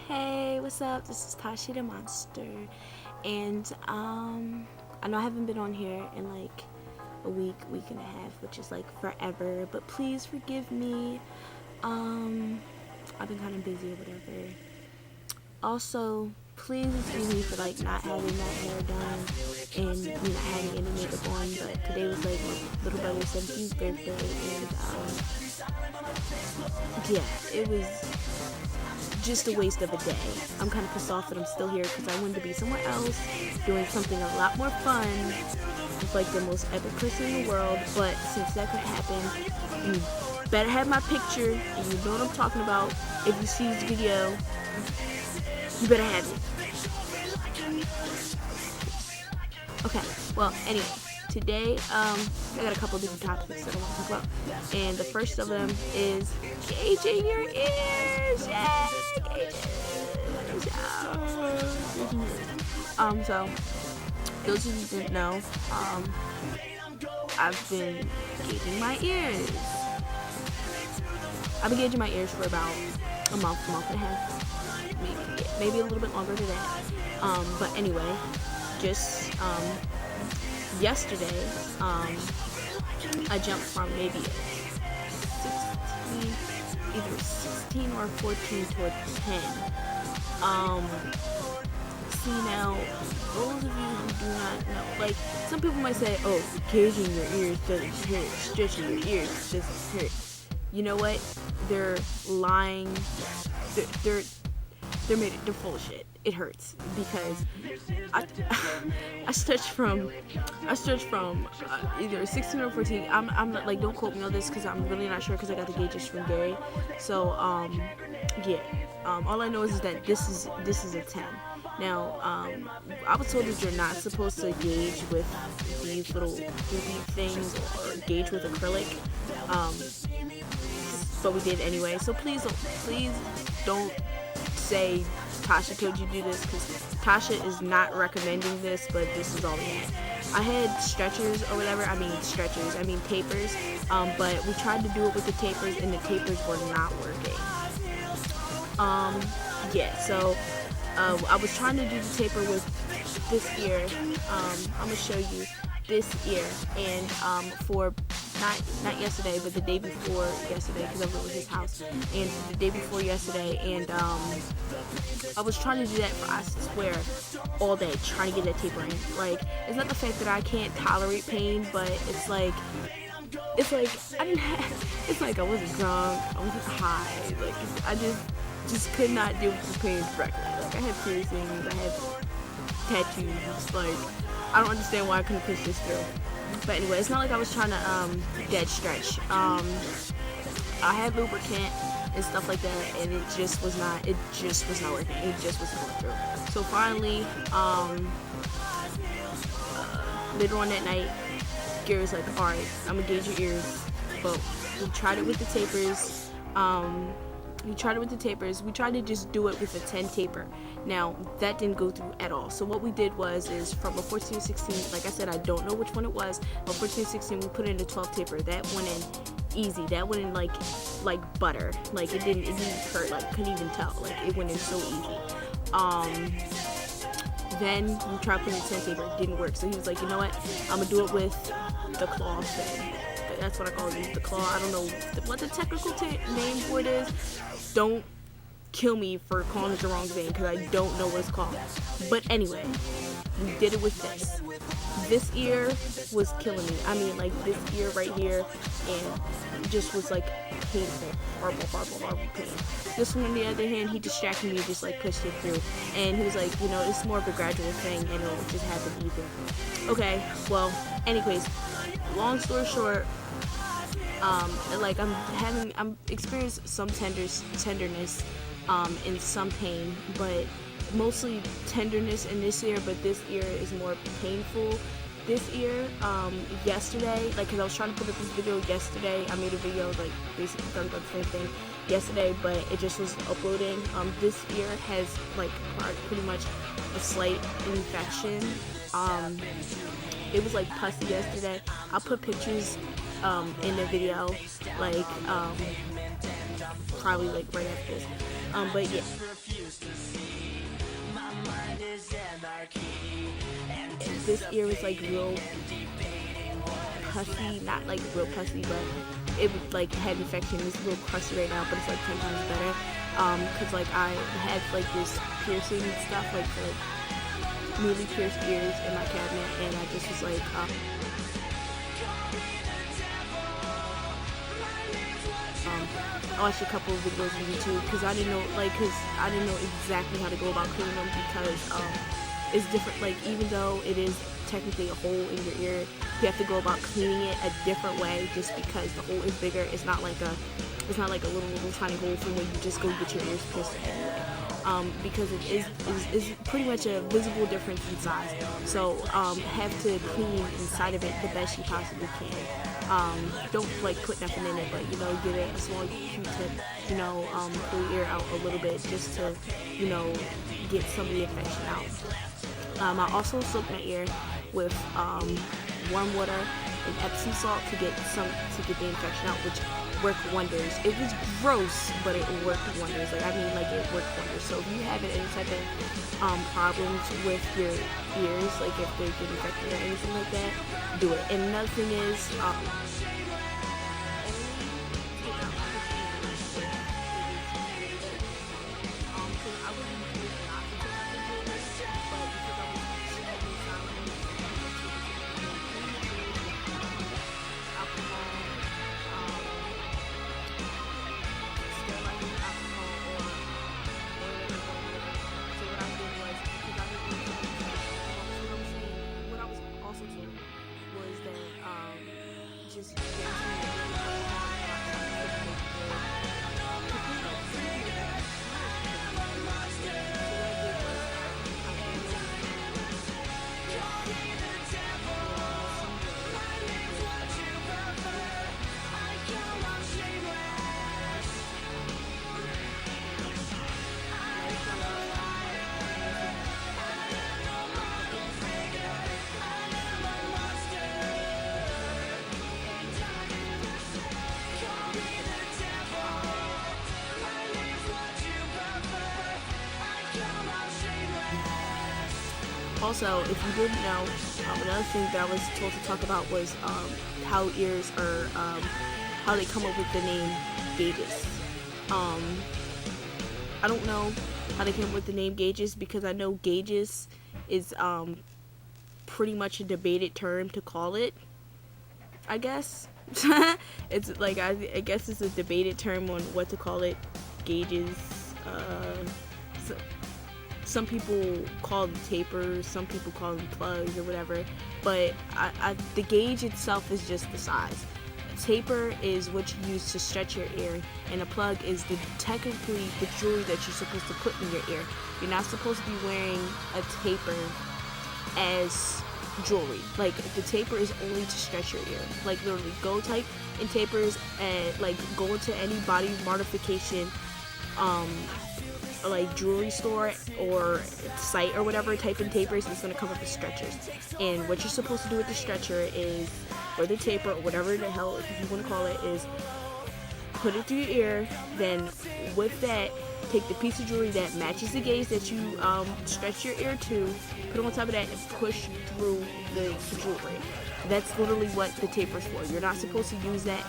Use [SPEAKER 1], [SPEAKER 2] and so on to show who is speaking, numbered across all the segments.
[SPEAKER 1] Hey, what's up? This is Tashi the Monster, and I know I haven't been on here in like a week and a half, which is like forever, but please forgive me. I've been kind of busy or whatever. Also, please excuse me for like not having my hair done and not having any makeup on, but today was like my little brother's 17th birthday, and yeah, it was just a waste of a day. I'm kind of pissed off that I'm still here because I wanted to be somewhere else doing something a lot more fun with like the most epic person in the world, but since that couldn't happen, you better have my picture and you know what I'm talking about. If you see this video, you better have it. Okay, well, anyway, today I got a couple different topics that I want to talk about, and the first of them is gauging your ears. Yay, gauging. So those of you who didn't know, I've been gauging my ears. I've been gauging my ears for about a month and a half, maybe a little bit longer than that. But anyway, just yesterday, I jumped from maybe 16 or 14 to a 10. See now, those of you who do not know, like some people might say, oh, gauging your ears doesn't hurt, stretching your ears doesn't hurt. You know what? They're lying. They're full of shit. It hurts because I stretched from either 16 or 14. I'm not like, don't quote me on this because I'm really not sure because I got the gauges from Gary. So yeah. All I know is that this is a 10. Now, I was told that you're not supposed to gauge with these little things or gauge with acrylic. But we did anyway. So please don't say Tasha told you to do this, because Tasha is not recommending this, but this is all we had. I had stretchers or whatever. I mean tapers. But we tried to do it with the tapers, and the tapers were not working. Yeah. So I was trying to do the taper with this ear. I'm gonna show you this ear, and for not yesterday, but the day before yesterday, because I went with his house, and the day before yesterday, and I was trying to do that for, I swear, all day, trying to get that taper in. Like, it's not the fact that I can't tolerate pain, but it's like I didn't have, it's like I wasn't drunk, I wasn't high, like I just could not deal with the pain correctly. Like, I have piercings, I have tattoos, like I don't understand why I couldn't push this through. But anyway, it's not like I was trying to dead stretch. I had lubricant and stuff like that, and it just was not working. It just wasn't going through. So finally, later on that night, Gary was like, all right, I'm gonna gauge your ears. But we tried it with the tapers. We tried to just do it with a 10 taper. Now, that didn't go through at all. So what we did is from a 14 to 16, like I said, I don't know which one it was, but 14 to 16, we put in a 12 taper. That went in easy. That went in like butter. Like, it didn't hurt. Like, couldn't even tell. Like, it went in so easy. Then we tried putting a 10 taper. It didn't work. So he was like, you know what? I'm going to do it with the claw thing. That's what I call it, the claw. I don't know what the technical name for it is. Don't kill me for calling it the wrong thing, because I don't know what it's called. But anyway, we did it with this. This ear was killing me. I mean, like, this ear right here, and just was like painful, horrible pain. This one, on the other hand, he distracted me, just like pushed it through, and he was like, you know, it's more of a gradual thing, and it'll just happen easy. Okay, well, anyways, long story short, like I'm experiencing some tenderness, and some pain, but mostly tenderness in this ear, but this ear is more painful. This ear, yesterday, like, cause I was trying to put up this video yesterday, I made a video, like, basically talking about the same thing yesterday, but it just was uploading. This ear has, like, pretty much a slight infection. It was, like, pussy yesterday. I'll put pictures in the video, like, probably like right after this. But yeah, this ear was like real pussy, not like real pussy, but it like had infection. It's a little crusty right now, but it's like 10 times better. Cause like I had like this piercing stuff, like newly pierced ears in my cabinet, and I just was like, I watched a couple of videos on YouTube because I didn't know exactly how to go about cleaning them, because it's different. Like, even though it is technically a hole in your ear, you have to go about cleaning it a different way, just because the hole is bigger. It's not like a little tiny hole from where you just go get your ears pierced anyway. Because it is pretty much a visible difference in size. So have to clean inside of it the best you possibly can. Don't like put nothing in it, but get a small Q-tip, pull your ear out a little bit just to get some of the infection out. I also soaked my ear with warm water and Epsom salt to get the infection out, which worked wonders. It was gross, but it worked wonders. It worked wonders. So if you have any type of problems with your ears, like if they get infected or anything like that, do it. And another thing is, also, if you didn't know, another thing that I was told to talk about was how ears are, how they come up with the name Guages. I don't know how they came up with the name Guages, because I know Guages is pretty much a debated term to call it, I guess. It's like, I guess it's a debated term on what to call it. Guages. Some people call them tapers, some people call them plugs or whatever, but the gauge itself is just the size. A taper is what you use to stretch your ear, and a plug is technically the jewelry that you're supposed to put in your ear. You're not supposed to be wearing a taper as jewelry. Like, the taper is only to stretch your ear. Like, literally, go type in tapers and like go into any body modification like jewelry store or site or whatever, type in tapers, it's gonna come up with stretchers. And what you're supposed to do with the stretcher is, or the taper, or whatever the hell you want to call it, is put it through your ear. Then with that, take the piece of jewelry that matches the gauge that you stretch your ear to, put it on top of that, and push through the jewelry. That's literally what the taper's for. You're not supposed to use that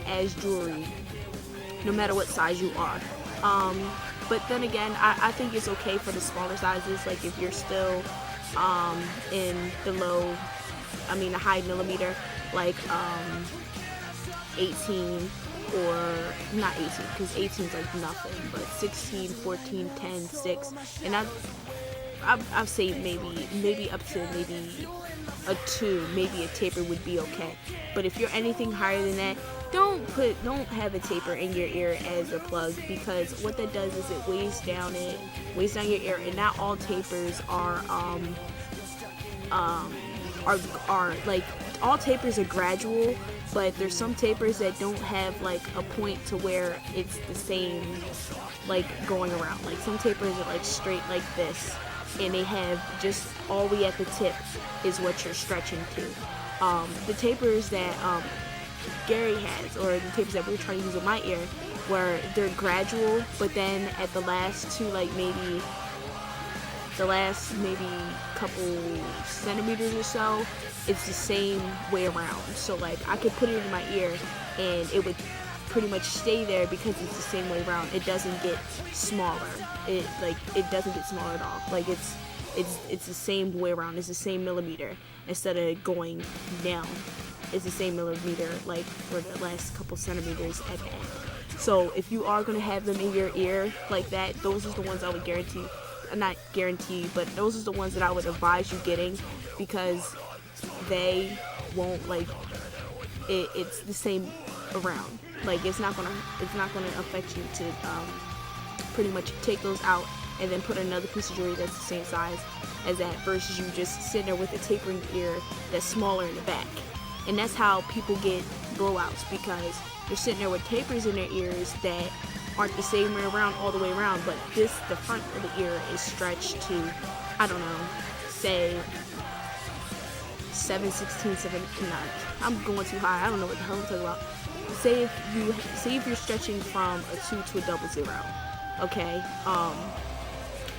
[SPEAKER 1] as jewelry, no matter what size you are. But then again, I think it's okay for the smaller sizes. Like, if you're still in the high millimeter, like 18, or not 18, because 18 is like nothing, but 16, 14, 10, 6, and I've say maybe up to maybe a 2, maybe a taper would be okay. But if you're anything higher than that, don't have a taper in your ear as a plug, because what that does is it weighs down your ear. And not all tapers are like, all tapers are gradual, but there's some tapers that don't have like a point to where it's the same, like, going around. Like, some tapers are like straight like this, and they have just all the way at the tip is what you're stretching to. The tapers that Gary has, or the tapers that we're trying to use in my ear, where they're gradual, but then at the last two, like maybe couple centimeters or so, it's the same way around. So like I could put it in my ear and it would pretty much stay there because it's the same way around. It doesn't get smaller. It doesn't get smaller at all. Like it's the same way around. It's the same millimeter instead of going down. It's the same millimeter like for the last couple centimeters at the end. So if you are gonna have them in your ear like that, those are the ones I would not guarantee, but those are the ones that I would advise you getting, because they won't like it's the same around. Like it's not gonna affect you to pretty much take those out and then put another piece of jewelry that's the same size as that, versus you just sitting there with a tapering ear that's smaller in the back. And that's how people get blowouts, because they're sitting there with tapers in their ears that aren't the same way around all the way around, but the front of the ear is stretched to, I don't know, say 7/16, 7/9. I'm going too high. I don't know what the hell I'm talking about. Say if you're stretching from a 2 to a 00, okay?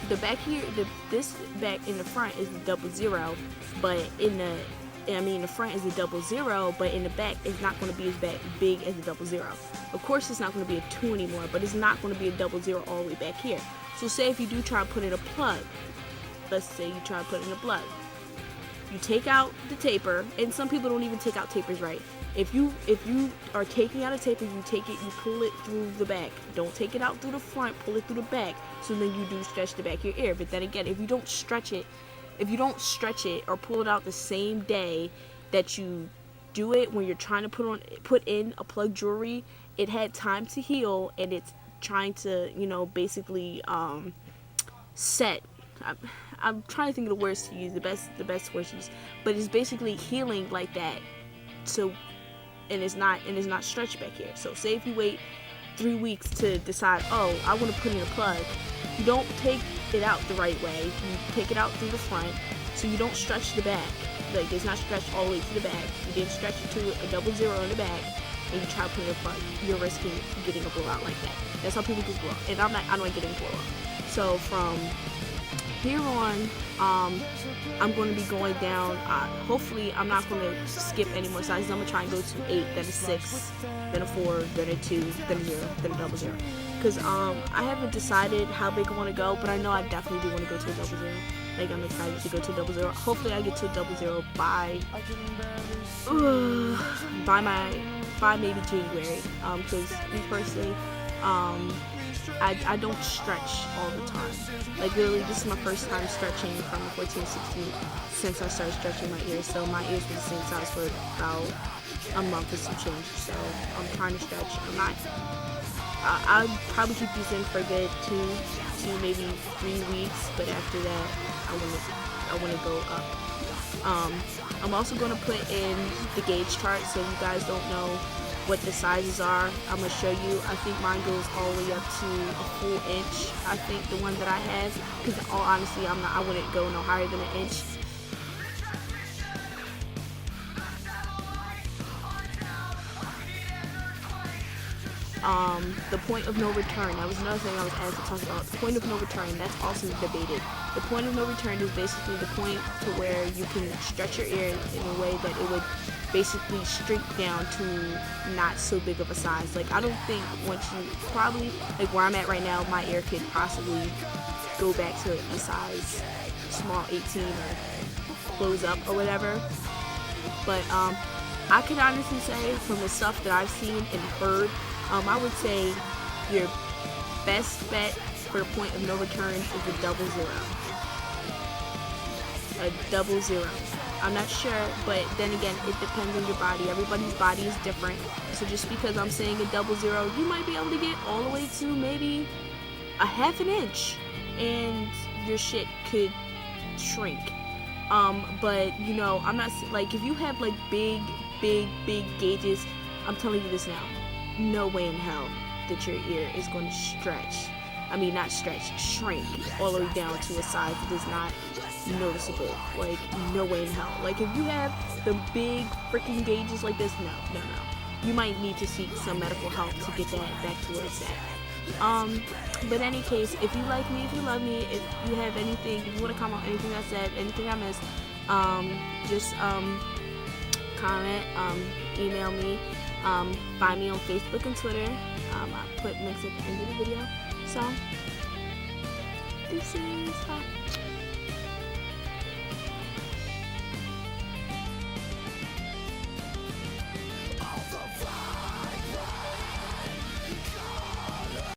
[SPEAKER 1] The back here, this back in the front is the 00, but the front is the 00, but in the back it's not going to be as big as the 00. Of course, it's not going to be a 2 anymore, but it's not going to be a 00 all the way back here. So say if you do try to put in a plug, let's say you try to put in a plug, you take out the taper, and some people don't even take out tapers right. If you are taking out a taper, you pull it through the back. Don't take it out through the front, pull it through the back, so then you do stretch the back of your ear. But then again, if you don't stretch it or pull it out the same day that you do it, when you're trying to put in a plug jewelry, it had time to heal, and it's trying to, basically set. I'm trying to think of the words to use, the best words to use, but it's basically healing like that. So, and it's not stretched back here. So say if you wait 3 weeks to decide, oh, I want to put in a plug, you don't take it out the right way. You take it out through the front, so you don't stretch the back. Like it's not stretched all the way to the back. You didn't stretch it to a 00 in the back, and you try to put in a plug. You're risking getting a blowout like that. That's how people get blowout, and I don't getting a blowout. So from here on, I'm going to be going down. Hopefully, I'm not going to skip any more sizes. I'm going to try and go to 8, then a 6, then a 4, then a 2, then a 0, then a 00. Because I haven't decided how big I want to go, but I know I definitely do want to go to a 00. Like, I'm excited to go to a 00. Hopefully, I get to a 00 by maybe January. Because me personally, I don't stretch all the time. Like literally, this is my first time stretching from 14, 16 since I started stretching my ears. So my ears were the same size for about a month or some change. So I'm trying to stretch. I'll probably keep these in for a good 2 to maybe 3 weeks, but after that, I want to go up. I'm also going to put in the gauge chart, so if you guys don't know what the sizes are, I'm going to show you. I think mine goes all the way up to a full inch. I think the one that I have, because all honesty, I wouldn't go no higher than an inch. The point of no return, that was another thing I was asked to talk about. The point of no return, that's also debated. The point of no return is basically the point to where you can stretch your ear in a way that it would basically shrink down to not so big of a size. Like I don't think once you probably, like where I'm at right now, my ear could possibly go back to a size small 18 or close up or whatever. But I can honestly say from the stuff that I've seen and heard, I would say your best bet for the point of no return is a 00. A 00. I'm not sure, but then again, it depends on your body. Everybody's body is different. So just because I'm saying a 00, you might be able to get all the way to maybe a ½ an inch, and your shit could shrink. But I'm not like, if you have like big gauges, I'm telling you this now, no way in hell that your ear is going to stretch. I mean, not stretch, shrink all the way down to a size that is not noticeable. Like, no way in hell. Like, if you have the big freaking gauges like this, no. you might need to seek some medical help to get that back to where it's at. But in any case, if you like me, if you love me, if you have anything, if you want to comment on anything I said, anything I missed, just comment, email me, find me on Facebook and Twitter. I put links at the end of the video. So, deuces. Bye.